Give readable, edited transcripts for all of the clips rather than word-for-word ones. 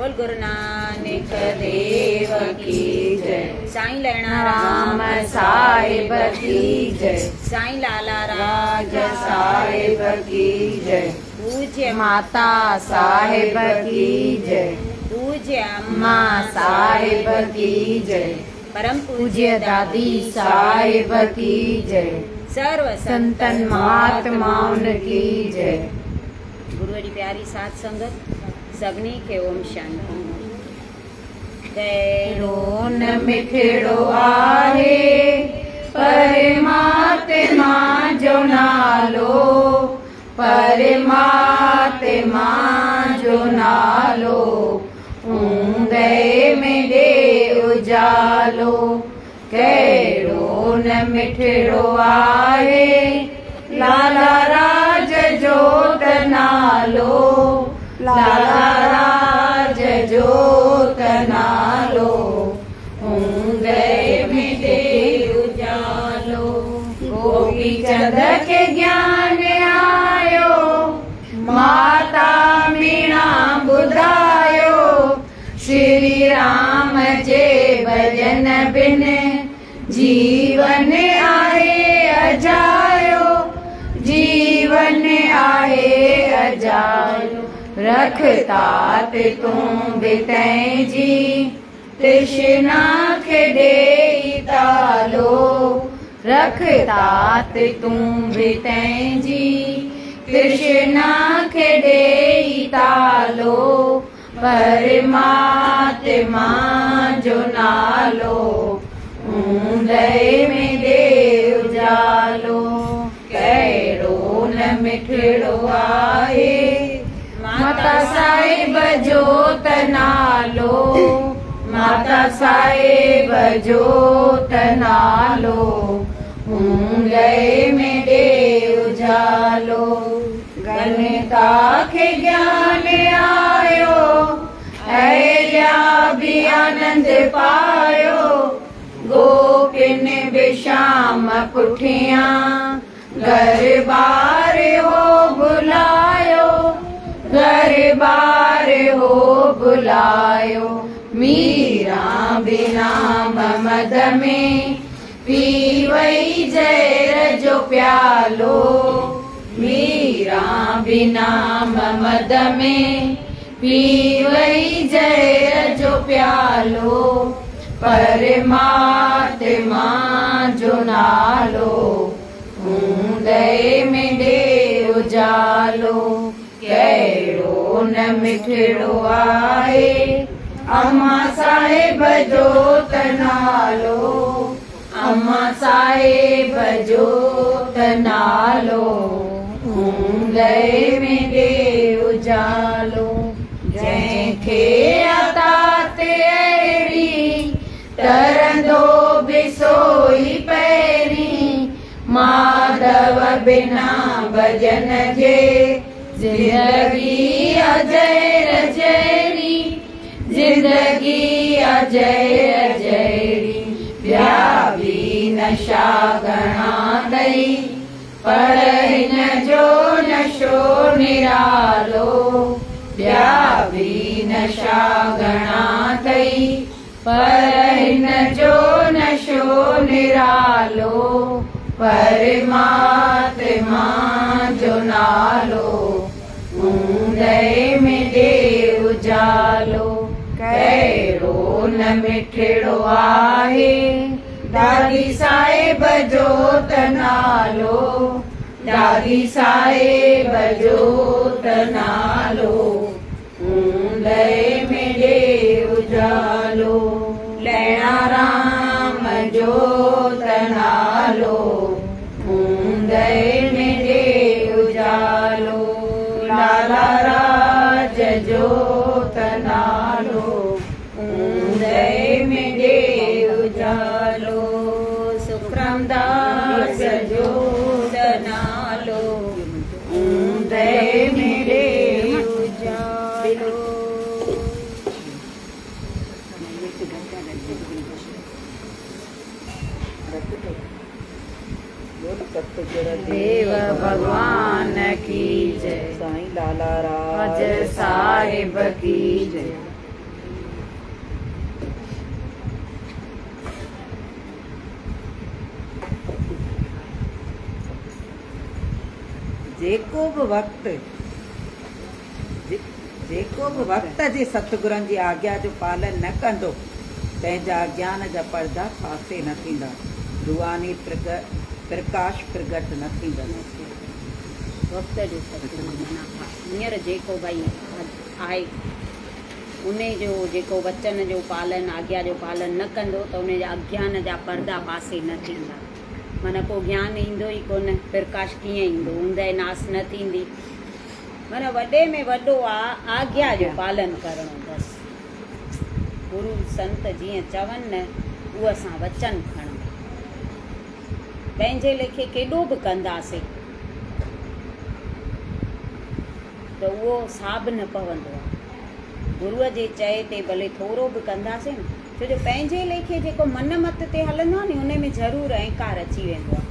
बोल गुरु नानक देव की जय। साईं लैणा राम साहिब की जय। साईं लाला राज साहिब की जय। पूज्य माता साहिब की जय। पूज्य अम्मा साहिब की जय। परम पूज्य दादी साहिब की जय। सर्व संतन महात्माओं की जय। गुरुवारी प्यारी सात संगत सगनी के ओम शांति। गैरो न मिठड़ो आहे परमात्मा जो नालो, परमात्मा जो नालो ऊंदे में दे उजालो। कैरो न मिठड़ो आहे लाला राज जोत नालो, लाला राज जोत नालो ऊंदे में दे उजालो। गोपी चंद के ज्ञान आयो माता मीणा बुधायो। श्री राम जे भजन बिन जीवन आहे अजायो, जीवन आहे अजायो। रखतात तूं बितै जी तृष्णा खे ॾेई तालो। रखतात तूं बितै जी तृष्णा खे ॾेई तालो। परमात्मा जो नालो ऊंदे में दे उजालो। कहिड़ो न मिठड़ो आहे माता साहिब जो त नालो, माता साहिब जो त नालो ऊंदे में दे उजालो। गणिता खे ज्ञान आयो अहिल्या भी आनंद पायो। गोपिन विशाम पुठियां घर बार हो बुलायो, घर बार हो बुलायो। मीरा बिना मद में पी वई जहर जो प्यालो। मीरा बिना मद में पी वई जहर जो प्यालो। परमात्मा जो नालो ऊंदे में दे उजालो। कहिड़ो न मिठड़ो आहे अम्मा साहिब जो त नालो, अम्मा साहिब जो त नालो ऊंदे में दे उजालो। जंहिंखे अतात अहिड़ी तरंदो बि सोई पहिरीं। माधव बिना भजन जे जिंदगी अजय जहिड़ी, जिंदगी अजय जहिड़ी। ॿिया बि नशा घणा अथई पर हिन जो नशो निरालो। ॿिया बि नशा घणा अथई पर हिन जो नशो निरालो। परमात्मा जो नालो ऊंदे में दे उजालो। कहिड़ो न मिठड़ो आहे दादी साहिब जो त नालो, दादी साहिब जो त नालो ऊंदे में दे उजालो। लैणा राम जो त नालो ऊंदे में दे उजालो। लाला राज जो त नालो ऊंदे में दे उजालो। सुखराम दास जो त नालो ऊंदे में दे उजालो। देव भगवान की जय। साईं लाला राज साहिब की जय। जेको बि वक़्त जे सतगुरनि जी आज्ञा जो पालन न कंदो तंहिंजा ज्ञान जा पर्दा पासे न थींदा, रूहानी प्रकाश प्रगट न थींदो। वक़्त जो सतगुरु माना हींअर जेको भई आहे उन जो जेको वचन जो पालन आज्ञा जो पालन न कंदो त उन जा अज्ञान जा पर्दा पासे न थींदा, माना पोइ ज्ञान ईंदो ई कोन, प्रकाश कीअं ईंदो, ऊंदहि नास न थींदी। माना वॾे में वॾो आहे आज्ञा जो पालन करणो बसि। गुरु संत जीअं चवनि न उहो असां वचन खणूं, पंहिंजे लेखे केॾो बि कंदासीं त उहो साब न पवंदो आहे। गुरूअ जे चए ते भले थोरो बि कंदासीं न, छो जो पंहिंजे लेखे जेको मन मत ते हलंदो आहे नी उन में ज़रूरु अहंकार अची वेंदो आहे।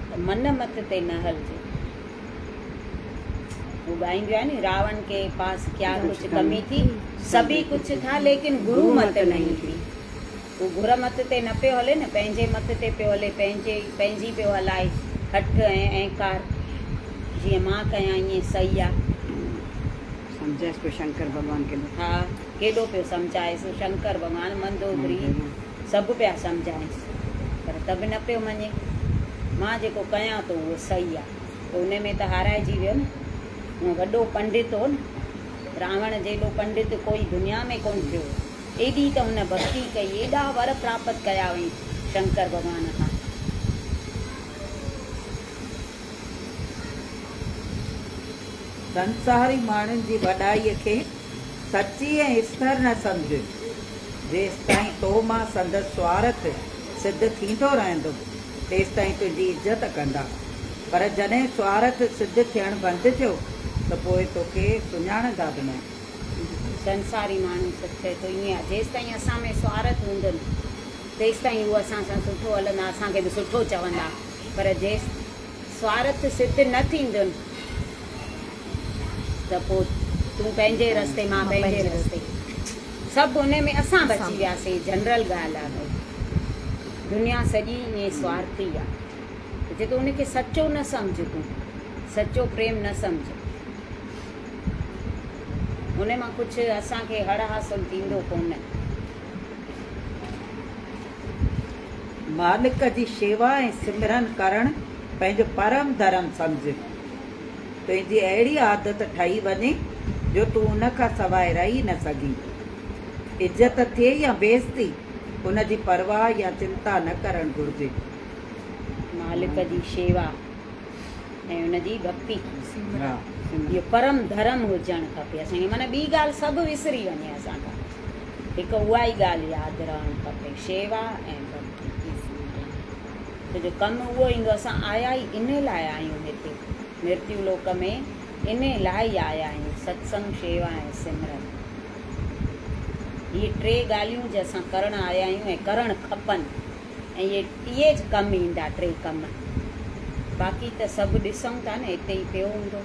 त मन मत ते न हलिजे। वो ॻाईंदियूं आहे नी, रावण के पास क्या कुछ कमी थी, सभी कुछ था लेकिन गुरु मत नहीं थी। वो गुर मत ते न पियो हले न, पंहिंजे मत ते पियो हले, पंहिंजी पियो हलाए हठ ऐं अहंकार, जीअं मां कयां ईअं सही आहे। समझाइसि पियो शंकर भॻवान खे। हा, केॾो पियो सम्झाएसि शंकर भॻवानु, मंदोदरी सभु पिया सम्झाएसि, पर त बि न पियो मञे। मां जेको कयां थो उहो सही आहे, त उन में त हाराइजी वियो न। उहो वॾो पंडित हो न, रावण जहिड़ो पंडित कोई दुनिया में कोन थियो। एॾी त हुन भक्ति कई, एॾा वर प्राप्त कया हुई शंकर भॻवान खां। संसारी माण्हुनि जी वॾाईअ खे सची ऐं स्थिर न सम्झ, जेसि ताईं तो मां संदसि स्वार्थ सिद्ध थींदो रहंदो तेसि ताईं तुंहिंजी इज़त कंदा, पर जॾहिं स्वार्थ सिद्ध थियणु बंदि थियो त पोइ तोखे सुञाणंदा बि न। संसारी माण्हू सच्चे तो ईअं आहे, जेसि ताईं असां में स्वार्थ हूंदनि तेसि ताईं उहो असां सां सुठो हलंदा, असांखे बि सुठो चवंदा, पर जेसि स्वार्थ सिद्ध न थींदुनि त पोइ तूं पंहिंजे रस्ते मां पंहिंजे रस्ते, सभु उन में असां बची वियासीं। जनरल ॻाल्हि आहे, दुनिया सॼी ईअं स्वार्थी आहे। जेको उनखे सचो न सम्झ, तूं सचो प्रेम न सम्झ, उन मां कुझु असांखे हड़ हासिल थींदो कोन। मालिक जी शेवा ऐं सिमरन करणु पंहिंजो परम धर्म सम्झ। तुंहिंजी अहिड़ी आदत ठही वञे जो तूं उन खां सवाइ रही न सघीं। इज़त थिए या बेइज़ती, उनजी परवाह या चिंता न करणु घुरिजे। मालिक जी शेवा ऐं उनजी भक्ति, हा, इहो परम धर्म हुजणु खपे असांखे। माना ॿी ॻाल्हि सभु विसरी वञे असांखां, हिकु उहा ई ॻाल्हि यादि रहणु खपे, शेवा ऐं भक्ति। छो जो कमु उहो ईंदो, असां आया ई इन लाइ आहियूं हिते मृत्यु लोक में, इन लाइ ई आया आहियूं, सत्संग शेवा ऐं सिमरन। इहे टे ॻाल्हियूं जे असां करणु आया आहियूं ऐं करणु खपनि, ऐं इहे कमु ईंदा टे कम। बाक़ी त सभु ॾिसूं था न, हिते ई पियो हूंदो।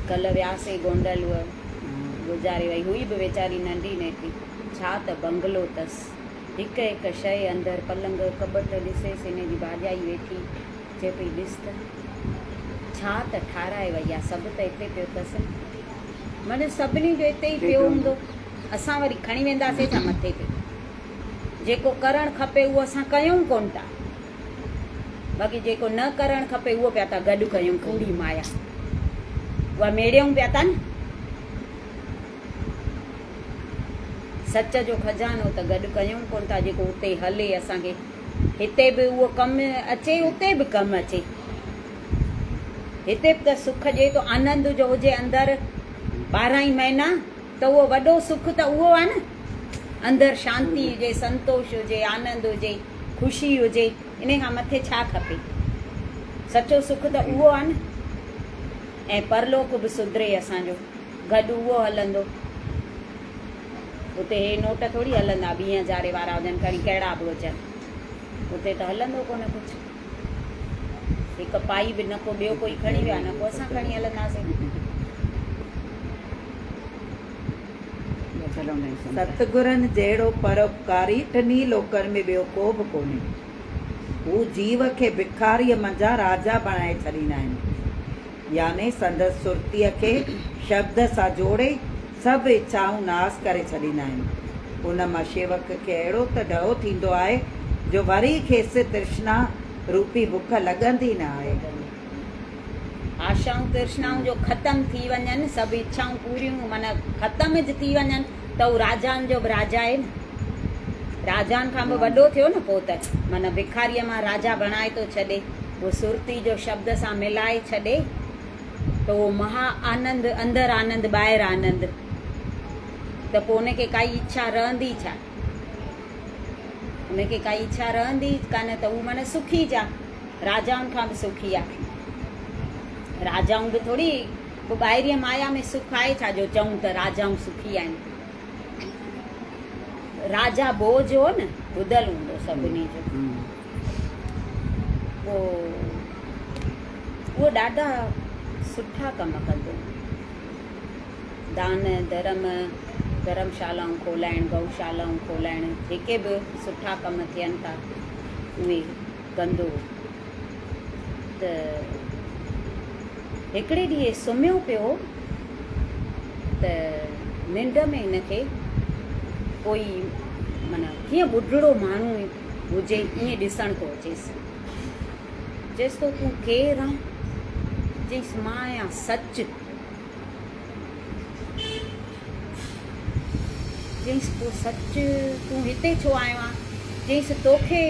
कल्ह वियासीं गोंडल, गुज़ारे वई हुई बि वीचारी नंढी नेटी, छा त बंगलो अथसि, हिकु हिकु शइ अंदरि, पलंग कबट ॾिसेसि, हिन जी भाॼाई वेठी चए पई ॾिस त छा त ठाराए वई आहे, सभु त हिते पियो अथसि। माना सभिनी जो हिते ई पियो हूंदो, असां वरी खणी वेंदासीं छा मथे ते? जेको करणु खपे उहो असां कयूं कोन था, बाक़ी जेको न करणु खपे उहो पिया था गॾु कयूं, कूड़ी माया उहा मेड़ियूं पिया था न। सच जो खजानो त गॾु कयूं कोन था, जेको उते हले असांखे, हिते बि उहो कमु अचे, उते बि कमु अचे। हिते बि त सुख ॾिए थो, आनंद जो हुजे अंदरि 12 महीना, त उहो वॾो सुख त उहो आहे न। अंदरि शांती हुजे, संतोष हुजे, आनंद हुजे, ख़ुशी हुजे, इन खां मथे छा खपे? सचो सुख त उहो आहे न। ऐं परलोक बि सुधरे असांजो, गॾु उहो हलंदो। उते हे नोट थोरी हलंदा 20,000 वारा हुजनि, खणी कहिड़ा बि हुजनि, उते त हलंदो कोन कुझु। हिकु पाई बि न को ॿियो कोई खणी विया, न को असां खणी हलंदासीं। चलो नहीं सुन सतगुरनि जहिड़ो परोपकारी टिनी लोकनि में ॿियो को बि कोन्हे। हू जीव खे भिखारीअ मंझां राजा बणाए छॾींदा आहिनि, याने संदसि सुरतीअ खे शब्द सां जोड़े सभु इच्छाऊं नाश करे छॾींदा आहिनि। उन मां शेवक खे अहिड़ो त ॾहो थींदो आहे जो वरी खेसि तृष्णा रूपी बुख लॻंदी न आहे। आशाऊं तृष्णाऊं जो ख़तम थी वञनि, सभु इच्छाऊं पूरियूं माना ख़तम ज थी वञनि त हू राजाउनि जो बि राजा आहे न, राजाउनि खां बि वॾो थियो न पोइ त माना भिखारीअ मां राजा बणाए थो छॾे, उहो सुरती जो शब्द सां मिलाए छॾे त उहो महा आनंद, अंदरि आनंद ॿाहिरि आनंद, त पोइ उनखे काई इच्छा रहंदी छा, उनखे काई इच्छा रहंदी कान त हू माना सुखी जा, राजाउनि खां बि सुखी आहे। राजाऊं बि थोरी पोइ ॿाहिरीअ माया में सुख आहे छा जो चऊं त राजाऊं सुखी आहिनि। राजा भोज हो न, ॿुधल हूंदो सभिनी जो, उहो ॾाढा सुठा कम कंदो, दान धर्म, धर्मशालाऊं खोलाइण, गौशालाऊं खोलाइण, जेके बि सुठा कम थियनि था उहे कंदो। त हिकिड़े ॾींहुं सुम्हियो पियो त निंड में हिनखे कोई माना कीअं ॿुढड़ो माण्हू हुजे ईअं ॾिसण थो अचेसि, चएसि थो तूं केरु आहीं? चईसि मां आहियां सच। चईसि पोइ सच तूं हिते छो आयो आहे? चईसि तोखे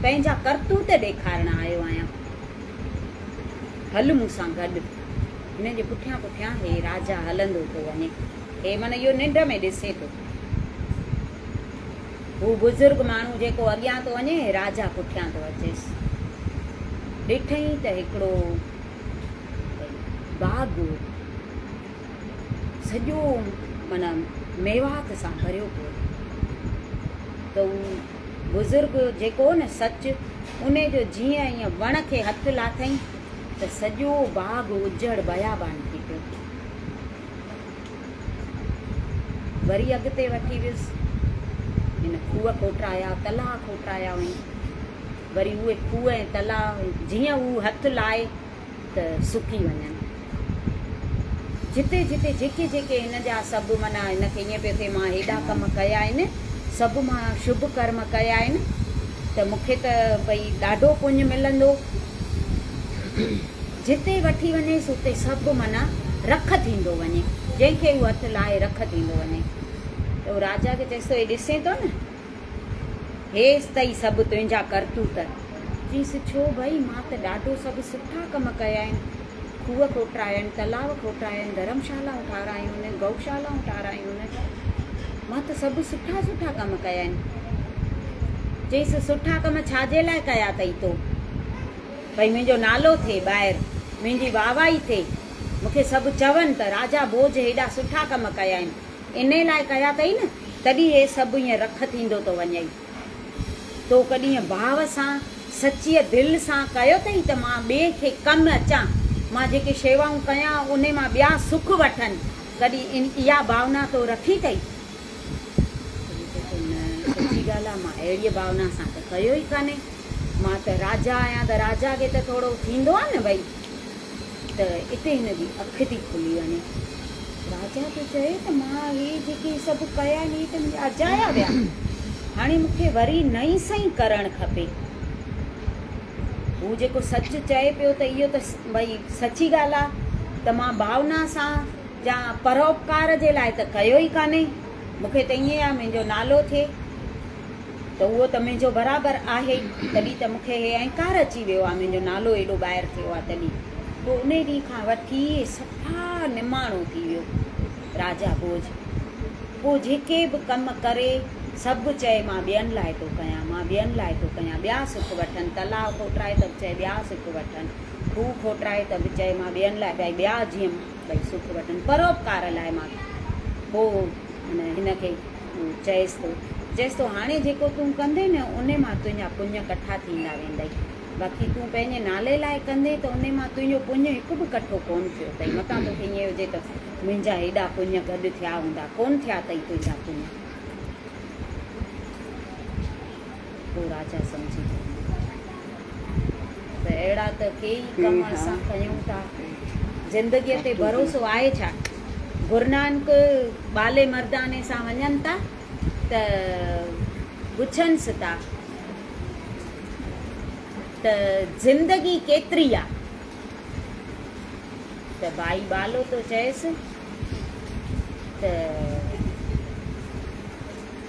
पंहिंजा करतूत ॾेखारण आयो आहियां, हल मूंसां गॾु। हिन जे पुठियां पुठियां हे राजा हलंदो थो वञे, हे माना इहो निंड में ॾिसे थो, हू बुज़ुर्ग माण्हू जेको अॻियां थो वञे, राजा पुठियां थो अचेसि। ॾिठई त हिकिड़ो बाग़ सॼो माना मेवात सां भरियो पियो, त हू बुज़ुर्ग जेको न सच, उन जो जीअं ईअं वण खे हथु लाथई त सॼो बाग़ उजड़ बयाबान थी पियो। वरी अॻिते वठी वियुसि, हिन खूह खोटाया, तलाउ खोटाया हुई, वरी उहे खूह ऐं तलाउ जीअं हू हथु लाए त सुकी वञनि। जिते जिते जेके जेके हिन जा सभु माना हिनखे ईअं पियो थिए मां हेॾा कम कया आहिनि, सभु मां शुभ कर्म कया आहिनि त मूंखे त भई ॾाढो पुञु मिलंदो। जिते वठी वञेसि उते सभु माना रख थींदो वञे, जंहिंखे हू हथु लाहे रख थींदो वञे। त उहो राजा खे चएसि थो हे ॾिसे थो न, हेसि तई सभु तुंहिंजा करतूत। चईसि छो भई मां त ॾाढो सभु सुठा कम कया आहिनि, खूह खोटाया आहिनि, तलाउ खोटाया आहिनि, धर्मशालाऊं ठारायूं आहिनि, गौशालाऊं ठारायूं आहिनि, मां त सभु सुठा सुठा कम कया आहिनि। चईसि सुठा कम छाजे लाइ कया अथई तो? भई मुंहिंजो नालो थिए ॿाहिरि, मुंहिंजी वाहवाही थिए, मूंखे सभु चवनि त राजा भोज हेॾा सुठा कम कया आहिनि, इन लाइ कया अथई न, तॾहिं हे सभु ईअं रख थींदो थो वञे। तो कॾहिं ईअं भाव सां सचीअ दिलि सां कयो अथई त मां ॿिए खे कमु अचां, मां जेके शेवाऊं कयां उन मां ॿिया सुख वठनि, कॾहिं इहा भावना तो रखी अथई? सची ॻाल्हि आहे, मां अहिड़ी भावना सां त कयो ई कान्हे, मां त राजा आहियां त राजा खे त थोरो थींदो आहे न भई। त हिते हिन जी अखि थी खुली वञे, राजा तो चए त मां हे जेके सभु कया आहिनि त मुंहिंजा अजाया विया, हाणे मूंखे वरी नई सही करणु खपे। हू जेको सच चए पियो त इहो त भई सची ॻाल्हि आहे, त मां भावना सां या परोपकार जे लाइ त कयो ई कान्हे, मूंखे त ईअं आहे मुंहिंजो नालो थिए त उहो त मुंहिंजो बराबरि आहे, तॾहिं त मूंखे हे अहंकार अची वियो आहे, मुंहिंजो नालो एॾो ॿाहिरि थियो आहे तॾहिं। पोइ उन ॾींहं खां वठी सफ़ा निमाणो थी वियो राजा भोज। पोइ जेके बि कमु करे सभु चए मां ॿियनि लाइ थो कयां, मां ॿियनि लाइ थो कयां, ॿिया सुख वठनि, तलाउ खोटाए त बि चए ॿिया सुख वठनि, खूह खोटाए त बि चए मां ॿियनि लाइ भई ॿिया जीअं भई सुख वठनि, परोपकार लाइ मां। पोइ हिनखे चएसि थो हाणे जेको तूं कंदे न उन मां तुंहिंजा पुञ कठा थींदा वेंदई, बाक़ी तूं पंहिंजे नाले लाइ कंदे त उन मां तुंहिंजो पुञ हिकु बि कठो कोन थियो अथई। मतां तोखे ईअं हुजे त मुंहिंजा हेॾा पुञ गॾु थिया हूंदा, कोन थिया अथई तुंहिंजा पुञ। पोइ राजा सम्झी त अहिड़ा त कई कम असां कयूं था। ज़िंदगीअ ते भरोसो आहे छा? गुरु नानक बाले मर्दाने सां वञनि था त पुछनिसि था त ज़िंदगी केतिरी आहे? त भाई बालो तो चएसि त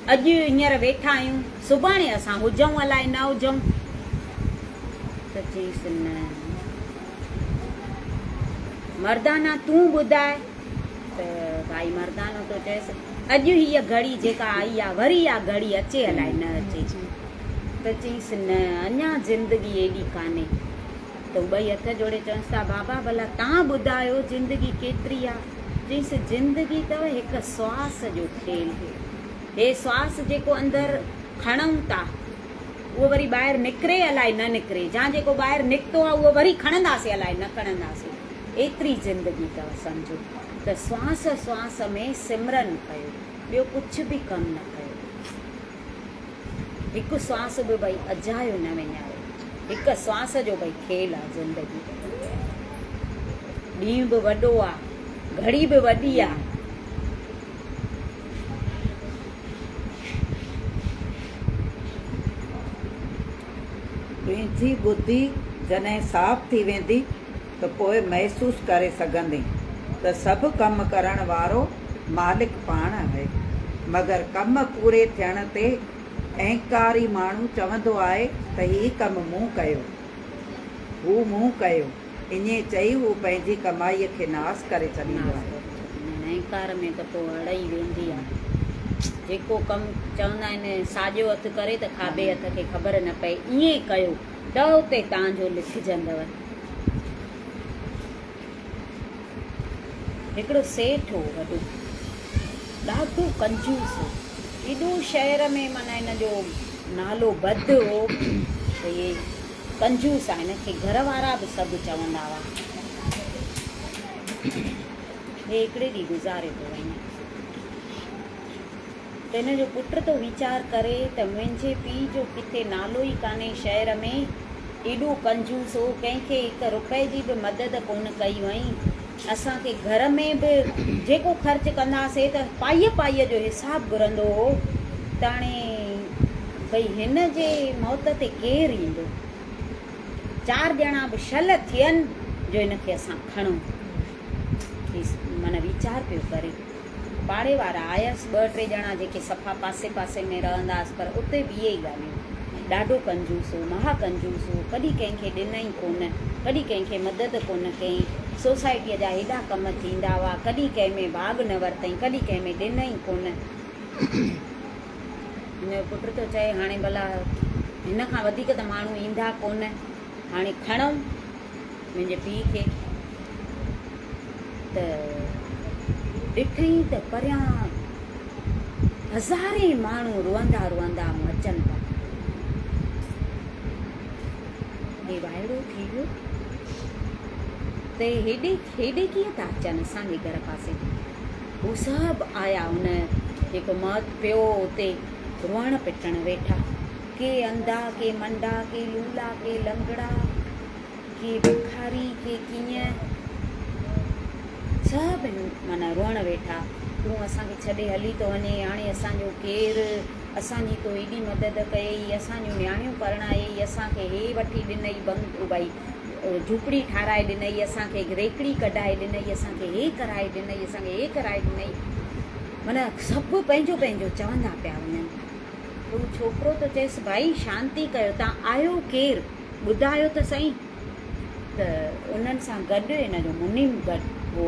अॼु हींअर वेठा आहियूं, सुभाणे असां हुजूं अलाए न हुजूं। त चईसि न मर्दाना तूं ॿुधाए। त भाई मर्दानो तो चएसि अॼु हीअ घड़ी जेका आई आहे वरी इहा घड़ी अचे अलाए न अचे। त चईसि न अञा ज़िंदगी एॾी कान्हे। त ॿई हथ जोड़े चवनिसि था बाबा भला तव्हां ॿुधायो ज़िंदगी केतिरी आहे? चईसि ज़िंदगी अथव हिकु श्वास जो खेल। हे श्वास जेको अंदरि खणूं था उहो वरी ॿाहिरि निकिरे अलाए न निकिरे, या जेको ॿाहिरि निकितो आहे उहो वरी खणंदासीं अलाए न खणंदासीं, एतिरी ज़िंदगी अथव सम्झो। त श्वास श्वास में सिमरन कयो, ॿियो कुझु बि कमु न कयो। हिकु श्वास बि भई अजायो न विञायो, हिकु श्वास जो भई खेल आहे ज़िंदगी। ॾींहुं बि वॾो आहे, घड़ी बि वॾी आहे। तुंहिंजी ॿुधी जॾहिं साफ़ थी वेंदी त पोइ महसूसु करे सघंदे त सभु कमु करण वारो मालिक पाण आहे। मगर कमु पूरे थियण ते अहंकारी माण्हू चवंदो आहे त हीउ कमु मूं कयो, हू मूं कयो, ईअं चई हू पंहिंजी कमाईअ खे नास करे छॾींदो आहे। अहंकार में त पोइ अड़ई वेंदी आहे। जेको कमु चवंदा आहिनि साॼो हथु करे त खाॿे हथ खे ख़बर न पए, ईअं कयो त उते तव्हांजो लिखजंदव। हिकिड़ो सेठ हो वॾो, ॾाढो कंजूस हो, एॾो शहर में माना हिन जो नालो बद हो त इहे कंजूस आहे, हिन खे घर वारा बि सभु चवंदा हुआ। हे हिकिड़े ॾींहुं गुज़ारे थो वञे त हिन जो पुटु तो वीचार करे त मुंहिंजे पीउ जो किथे नालो ई कान्हे शहर में, एॾो कंजूस हो, कंहिंखे हिकु रुपए जी बि मदद कोन कई वई। असांखे घर में बि जेको ख़र्चु कंदासीं त पाईअ पाईअ जो हिसाबु घुरंदो हो। त हाणे भई हिन जे मौत ते केरु ईंदो? 4 ॼणा बि शल थियनि जो हिनखे असां खणूं। माना वीचार पियो करे। पाड़े वारा आयसि 2-3 ॼणा जेके सफ़ा पासे पासे में रहंदासीं, पर उते बि इहे ई ॻाल्हियूं। ॾाढो कंजूस हो, महा कंजूस हो, कॾहिं कंहिंखे ॾिनई कोन, कॾहिं कंहिंखे मदद कोन कई। सोसाइटीअ जा हेॾा कम थींदा हुआ, कॾहिं कंहिं में भाग न वरितई, कॾहिं कंहिं में ॾिनई कोन। हिनजो पुटु थो चए हाणे भला हिन खां वधीक त माण्हू ईंदा कोन, हाणे खणूं मुंहिंजे पीउ खे। त ॾिठई त परियां हज़ारे माण्हू रुअंदा रुअंदा अचनि था। हे वाइड़ो थी वियो त हेॾे कीअं था अचनि असांजे घर पासे? हू सभु आया, हुन जेको मौत पियो उते रुअण पिटण वेठा, के अंधा, के मंडा, के लूला, के लंगड़ा, के भिखारी, के कीअं, सभु माना रुअण वेठा। तूं असांखे छॾे हली थो वञे, हाणे असांजो केरु? असांजी तो एॾी मदद कयई, असांजूं न्याणियूं परणायई, असांखे हे वठी ॾिनई, भई झूपड़ी ठाराए ॾिनई, असांखे रेकड़ी कढाए ॾिनई, असांखे हे कराए ॾिनई, असांखे हे कराए ॾिनई। माना सभु पंहिंजो पंहिंजो चवंदा पिया वञनि। हू छोकिरो त चएसि भाई शांती कयो, तव्हां आयो केरु ॿुधायो त सही। त उन्हनि सां गॾु हिन जो मुनीम गॾु हो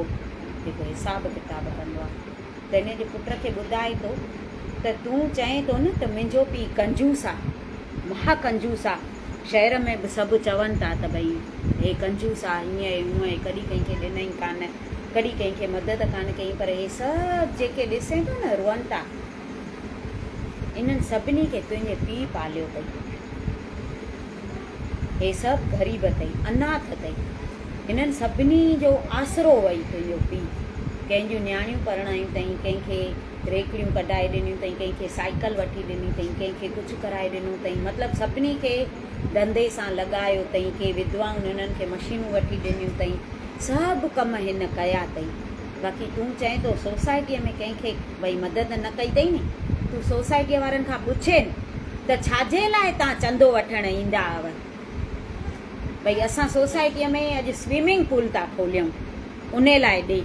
जेको हिसाबु किताबु कंदो आहे, त हिन जे पुट खे ॿुधाए थो त तूं चए थो न त मुंहिंजो पीउ कंजूस आहे, महा कंजूस आहे, शहर में बि सभु चवनि था त भई हे कंजूस आहे, हीअं हूअं, कॾहिं कंहिंखे ॾिनई कान, कॾहिं कंहिंखे मदद कान कई, पर हे सभु जेके ॾिसे थो न रुअनि था, इन्हनि सभिनी खे तुंहिंजे पीउ पालियो अथई। हे सभु ग़रीब अथई, अनाथ अथई। हिननि सभिनी जो आसरो वई तुंहिंजो पीउ। कंहिंजूं नियाणियूं परणायूं अथई, कंहिंखे रेकड़ियूं कढाए ॾिनियूं अथई, कंहिंखे साइकिल वठी ॾिनी अथई, कंहिंखे कुझु कराए ॾिनो अथई। मतिलबु सभिनी खे धंधे सां लॻायो अथई, के विधवाऊं हुननि खे मशीनूं वठी ॾिनियूं अथई। सभु कम हिन कया अथई। बाक़ी तूं चए थो सोसाइटीअ में कंहिंखे भई मदद न कई अथई नी। तूं सोसाइटीअ वारनि खां पुछे त छाजे लाइ तव्हां चंदो वठणु ईंदा हुआ। भई असां सोसाइटीअ में अॼु स्विमिंग पूल था खोलियूं, उन लाइ ॾे,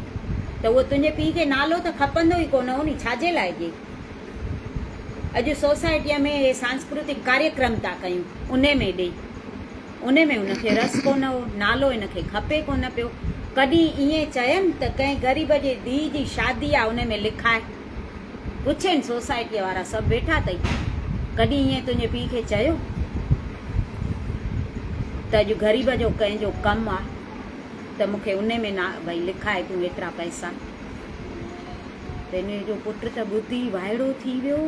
त उहो तुंहिंजे पीउ खे नालो त खपंदो ई कोन हो नी, छाजे लाइ ॾे। अॼु सोसाइटीअ में हे सांस्कृतिक कार्यक्रम था कयूं, उन में ॾे, उन में उनखे रस कोन हो, नालो हिनखे खपे कोन पियो। कॾहिं ईअं चयनि त कंहिं ग़रीब जे धीउ जी शादी आहे उन में लिखाए, पुछनि सोसाइटीअ वारा सभु वेठा अथई, कॾहिं ईअं तुंहिंजे पीउ खे चयो त अॼु ग़रीब जो कंहिंजो कमु आहे त मूंखे उन में ना भई लिखाए तूं एतिरा पैसा। त इन जो पुटु त ॿुधी वाइड़ो थी वियो,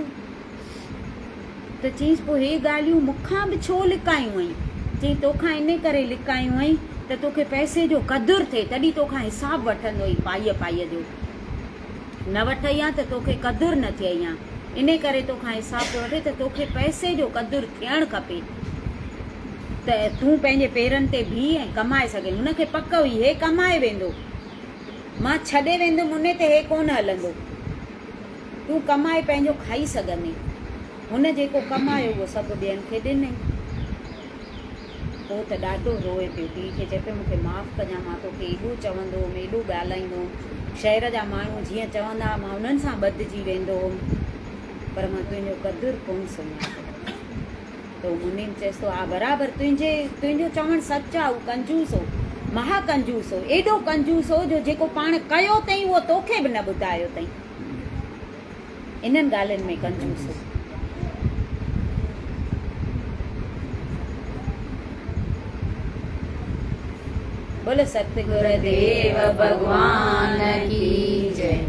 त चईंसि पोइ हे ॻाल्हियूं मूंखां बि छो लिकायूं आहीं। चई तोखां इन करे लिकायूं आहीं त तोखे पैसे जो क़दुरु थिए, तॾहिं तोखां हिसाबु वठंदो ई पाईअ जो। न वठई आहे त तोखे क़दुरु न थियई आहे, इन करे तोखां हिसाबु थो वठे त तोखे पैसे जो क़दुरु थियणु खपे त तूं पंहिंजे पेरनि ते बीह ऐं कमाए सघे। हुनखे पक हुई हे कमाए वेंदो, मां छॾे वेंदुमि उन ते हे कोन हलंदो, तूं कमाए पंहिंजो खाई सघंदे। हुन जेको कमायो उहो सभु ॿियनि खे ॾिनई। पोइ त ॾाढो रोए पियो, पीउ खे चए पियो मूंखे माफ़ु कजां, मां तोखे एॾो चवंदो हुउमि, एॾो ॻाल्हाईंदो हुउमि, शहर जा माण्हू जीअं चवंदा मां हुननि सां ॿधिजी वेंदो हुउमि, पर मां तुंहिंजो क़दुरु कोन सुञातो। त मुनीम चएसि थो हा बराबरि, तुंहिंजो चवणु सच आहे, उहो कंजूस हो, महा कंजूस हो, एॾो कंजूस हो जो जेको पाण कयो अथई उहो तोखे बि न ॿुधायो अथई। इन्हनि ॻाल्हियुनि में कंजूस हो। बोलो सतगुरुदेव भगवान की जय।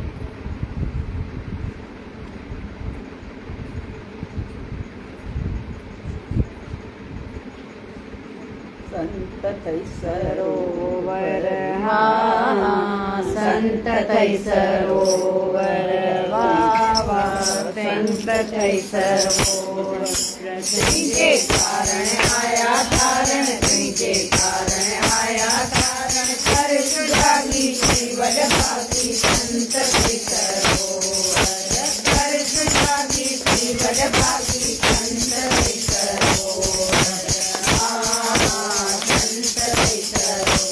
संत थई सरोवर हा संत थई सरोवर वावा, संत थई सरोवर। तुझे कारण आया धारण, तुझे कारण आया धारण, कर्ष जागी श्रीवल भागी संत थई सरोवर। कर्ष जागी श्रीवल भागी संत थई सरोवर। संत थई सरोवर।